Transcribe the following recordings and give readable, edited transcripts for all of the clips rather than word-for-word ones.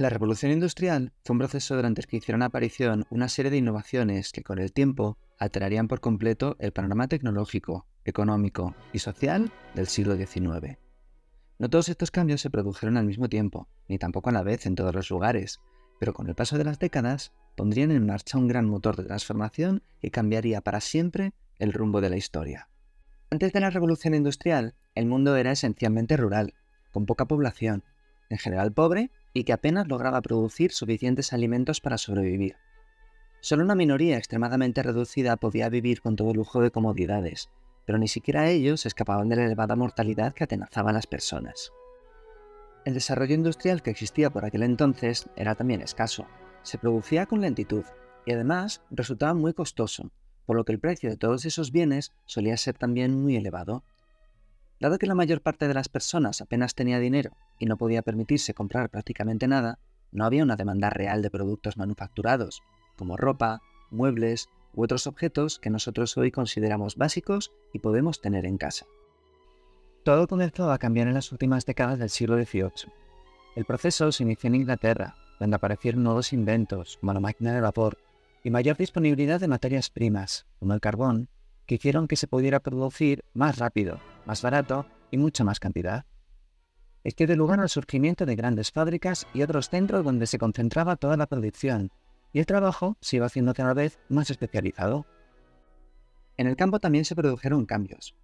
La revolución industrial fue un proceso durante el que hicieron aparición una serie de innovaciones que con el tiempo alterarían por completo el panorama tecnológico, económico y social del siglo XIX. No todos estos cambios se produjeron al mismo tiempo, ni tampoco a la vez en todos los lugares, pero con el paso de las décadas pondrían en marcha un gran motor de transformación que cambiaría para siempre el rumbo de la historia. Antes de la revolución industrial, el mundo era esencialmente rural, con poca población, en general pobre y que apenas lograba producir suficientes alimentos para sobrevivir. Solo una minoría extremadamente reducida podía vivir con todo lujo de comodidades, pero ni siquiera ellos escapaban de la elevada mortalidad que atenazaba a las personas. El desarrollo industrial que existía por aquel entonces era también escaso, se producía con lentitud y además resultaba muy costoso, por lo que el precio de todos esos bienes solía ser también muy elevado. Dado que la mayor parte de las personas apenas tenía dinero y no podía permitirse comprar prácticamente nada, no había una demanda real de productos manufacturados, como ropa, muebles u otros objetos que nosotros hoy consideramos básicos y podemos tener en casa. Todo comenzó a cambiar en las últimas décadas del siglo XVIII. El proceso se inició en Inglaterra, donde aparecieron nuevos inventos, como la máquina de vapor, y mayor disponibilidad de materias primas, como el carbón, que hicieron que se pudiera producir más rápido, más barato y mucha más cantidad. Esto dio lugar al surgimiento de grandes fábricas y otros centros donde se concentraba toda la producción, y el trabajo se iba haciendo cada vez más especializado. En el campo también se produjeron cambios.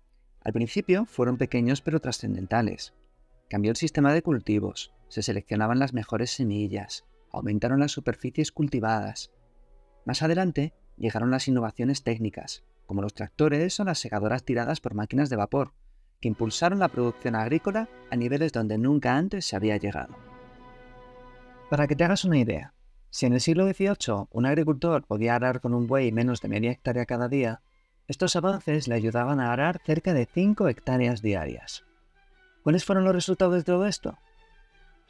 Al principio fueron pequeños pero trascendentales. Cambió el sistema de cultivos, se seleccionaban las mejores semillas, aumentaron las superficies cultivadas. Más adelante llegaron las innovaciones técnicas, como los tractores o las segadoras tiradas por máquinas de vapor, que impulsaron la producción agrícola a niveles donde nunca antes se había llegado. Para que te hagas una idea, si en el siglo XVIII un agricultor podía arar con un buey menos de media hectárea cada día, estos avances le ayudaban a arar cerca de 5 hectáreas diarias. ¿Cuáles fueron los resultados de todo esto?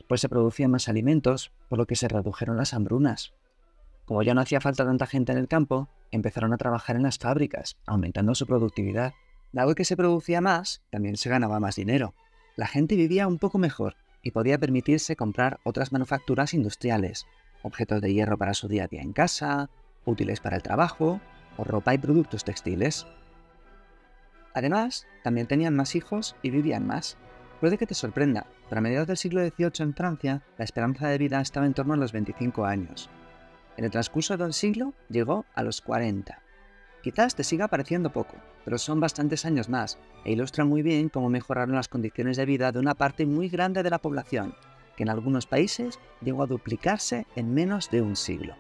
Pues se producían más alimentos, por lo que se redujeron las hambrunas. Como ya no hacía falta tanta gente en el campo, empezaron a trabajar en las fábricas, aumentando su productividad. Dado que se producía más, también se ganaba más dinero. La gente vivía un poco mejor y podía permitirse comprar otras manufacturas industriales, objetos de hierro para su día a día en casa, útiles para el trabajo, o ropa y productos textiles. Además, también tenían más hijos y vivían más. Puede que te sorprenda, pero a mediados del siglo XVIII en Francia, la esperanza de vida estaba en torno a los 25 años. En el transcurso del siglo llegó a los 40. Quizás te siga pareciendo poco, pero son bastantes años más, e ilustran muy bien cómo mejoraron las condiciones de vida de una parte muy grande de la población, que en algunos países llegó a duplicarse en menos de un siglo.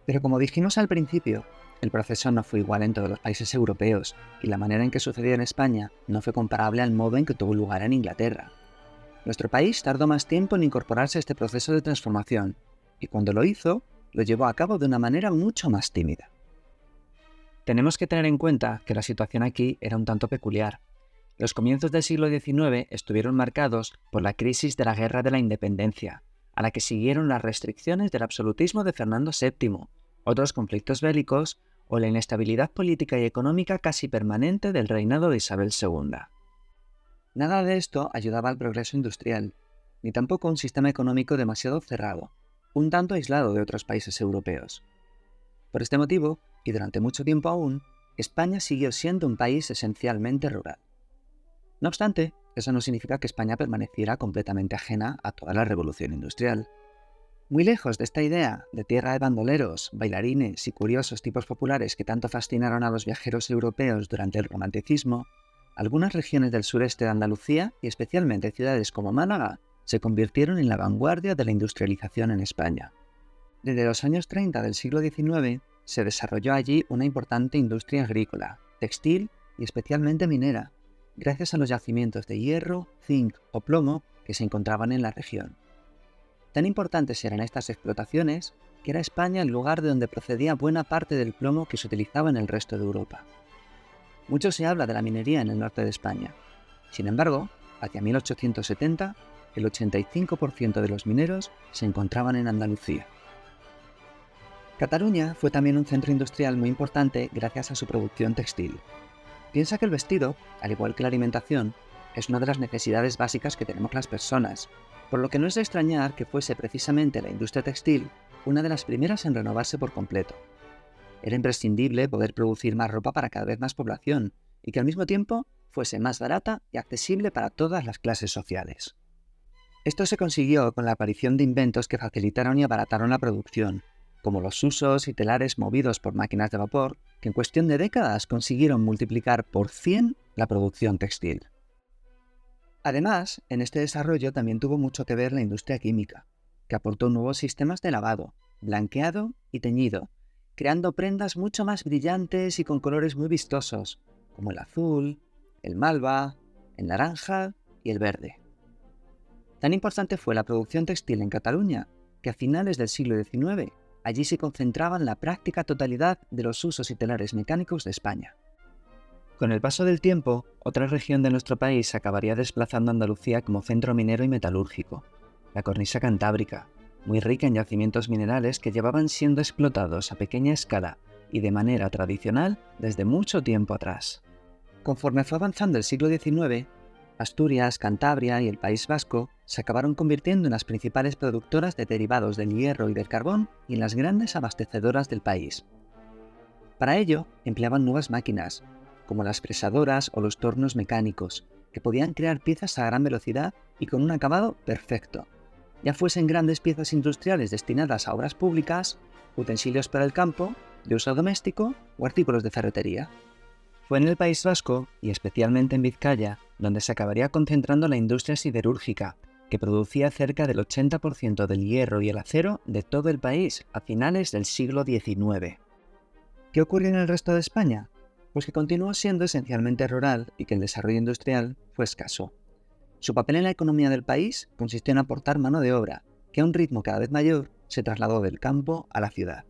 Pero como dijimos al principio, el proceso no fue igual en todos los países europeos, y la manera en que sucedió en España no fue comparable al modo en que tuvo lugar en Inglaterra. Nuestro país tardó más tiempo en incorporarse a este proceso de transformación, y cuando lo hizo, lo llevó a cabo de una manera mucho más tímida. Tenemos que tener en cuenta que la situación aquí era un tanto peculiar. Los comienzos del siglo XIX estuvieron marcados por la crisis de la Guerra de la Independencia, a la que siguieron las restricciones del absolutismo de Fernando VII, otros conflictos bélicos o la inestabilidad política y económica casi permanente del reinado de Isabel II. Nada de esto ayudaba al progreso industrial, ni tampoco un sistema económico demasiado cerrado, un tanto aislado de otros países europeos. Por este motivo, y durante mucho tiempo aún, España siguió siendo un país esencialmente rural. No obstante, eso no significa que España permaneciera completamente ajena a toda la revolución industrial. Muy lejos de esta idea de tierra de bandoleros, bailarines y curiosos tipos populares que tanto fascinaron a los viajeros europeos durante el Romanticismo, algunas regiones del sureste de Andalucía, y especialmente ciudades como Málaga, se convirtieron en la vanguardia de la industrialización en España. Desde los años 30 del siglo XIX se desarrolló allí una importante industria agrícola, textil y especialmente minera, gracias a los yacimientos de hierro, zinc o plomo que se encontraban en la región. Tan importantes eran estas explotaciones que era España el lugar de donde procedía buena parte del plomo que se utilizaba en el resto de Europa. Mucho se habla de la minería en el norte de España. Sin embargo, hacia 1870, el 85% de los mineros se encontraban en Andalucía. Cataluña fue también un centro industrial muy importante gracias a su producción textil. Piensa que el vestido, al igual que la alimentación, es una de las necesidades básicas que tenemos las personas, por lo que no es de extrañar que fuese precisamente la industria textil una de las primeras en renovarse por completo. Era imprescindible poder producir más ropa para cada vez más población y que al mismo tiempo fuese más barata y accesible para todas las clases sociales. Esto se consiguió con la aparición de inventos que facilitaron y abarataron la producción, como los usos y telares movidos por máquinas de vapor, que en cuestión de décadas consiguieron multiplicar por 100 la producción textil. Además, en este desarrollo también tuvo mucho que ver la industria química, que aportó nuevos sistemas de lavado, blanqueado y teñido, creando prendas mucho más brillantes y con colores muy vistosos, como el azul, el malva, el naranja y el verde. Tan importante fue la producción textil en Cataluña, que a finales del siglo XIX allí se concentraban la práctica totalidad de los usos y telares mecánicos de España. Con el paso del tiempo, otra región de nuestro país acabaría desplazando a Andalucía como centro minero y metalúrgico, la cornisa cantábrica, muy rica en yacimientos minerales que llevaban siendo explotados a pequeña escala y de manera tradicional desde mucho tiempo atrás. Conforme fue avanzando el siglo XIX, Asturias, Cantabria y el País Vasco se acabaron convirtiendo en las principales productoras de derivados del hierro y del carbón y en las grandes abastecedoras del país. Para ello, empleaban nuevas máquinas, como las fresadoras o los tornos mecánicos, que podían crear piezas a gran velocidad y con un acabado perfecto, ya fuesen grandes piezas industriales destinadas a obras públicas, utensilios para el campo, de uso doméstico o artículos de ferretería. Fue en el País Vasco, y especialmente en Vizcaya, donde se acabaría concentrando la industria siderúrgica, que producía cerca del 80% del hierro y el acero de todo el país a finales del siglo XIX. ¿Qué ocurrió en el resto de España? Pues que continuó siendo esencialmente rural y que el desarrollo industrial fue escaso. Su papel en la economía del país consistió en aportar mano de obra, que a un ritmo cada vez mayor se trasladó del campo a la ciudad.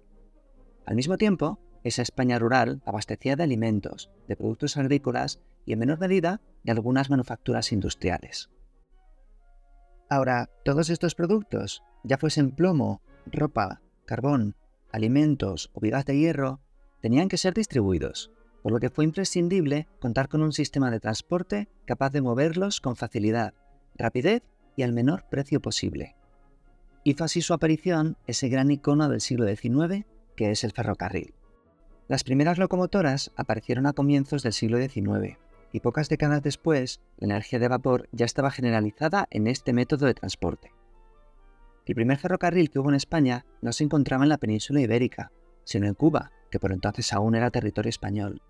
Al mismo tiempo, esa España rural abastecía de alimentos, de productos agrícolas y en menor medida de algunas manufacturas industriales. Ahora, todos estos productos, ya fuesen plomo, ropa, carbón, alimentos o vigas de hierro, tenían que ser distribuidos, por lo que fue imprescindible contar con un sistema de transporte capaz de moverlos con facilidad, rapidez y al menor precio posible. Hizo así su aparición ese gran icono del siglo XIX, que es el ferrocarril. Las primeras locomotoras aparecieron a comienzos del siglo XIX, y pocas décadas después, la energía de vapor ya estaba generalizada en este método de transporte. El primer ferrocarril que hubo en España no se encontraba en la península ibérica, sino en Cuba, que por entonces aún era territorio español.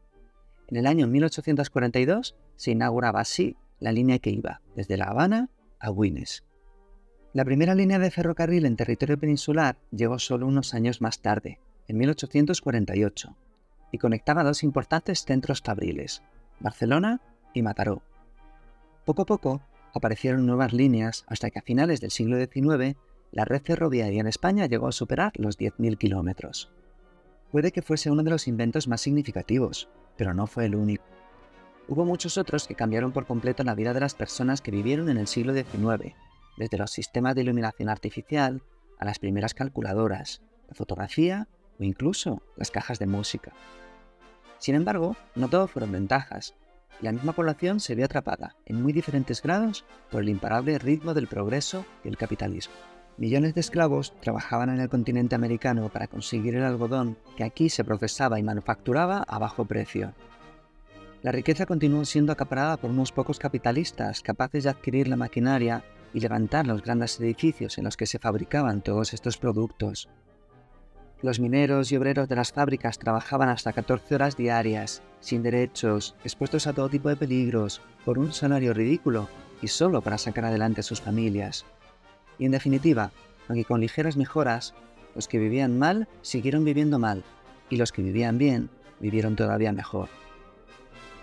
En el año 1842 se inauguraba así la línea que iba desde La Habana a Güines. La primera línea de ferrocarril en territorio peninsular llegó solo unos años más tarde, en 1848, y conectaba dos importantes centros fabriles, Barcelona y Mataró. Poco a poco aparecieron nuevas líneas hasta que a finales del siglo XIX la red ferroviaria en España llegó a superar los 10.000 kilómetros. Puede que fuese uno de los inventos más significativos, pero no fue el único. Hubo muchos otros que cambiaron por completo la vida de las personas que vivieron en el siglo XIX, desde los sistemas de iluminación artificial a las primeras calculadoras, la fotografía o incluso las cajas de música. Sin embargo, no todo fueron ventajas, y la misma población se vio atrapada, en muy diferentes grados, por el imparable ritmo del progreso y el capitalismo. Millones de esclavos trabajaban en el continente americano para conseguir el algodón que aquí se procesaba y manufacturaba a bajo precio. La riqueza continuó siendo acaparada por unos pocos capitalistas capaces de adquirir la maquinaria y levantar los grandes edificios en los que se fabricaban todos estos productos. Los mineros y obreros de las fábricas trabajaban hasta 14 horas diarias, sin derechos, expuestos a todo tipo de peligros, por un salario ridículo y solo para sacar adelante a sus familias. Y en definitiva, aunque con ligeras mejoras, los que vivían mal siguieron viviendo mal, y los que vivían bien vivieron todavía mejor.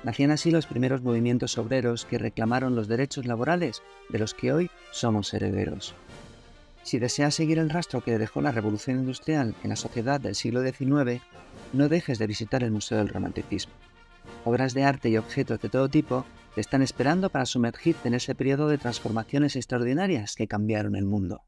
Nacían así los primeros movimientos obreros que reclamaron los derechos laborales de los que hoy somos herederos. Si deseas seguir el rastro que dejó la revolución industrial en la sociedad del siglo XIX, no dejes de visitar el Museo del Romanticismo. Obras de arte y objetos de todo tipo te están esperando para sumergirte en ese periodo de transformaciones extraordinarias que cambiaron el mundo.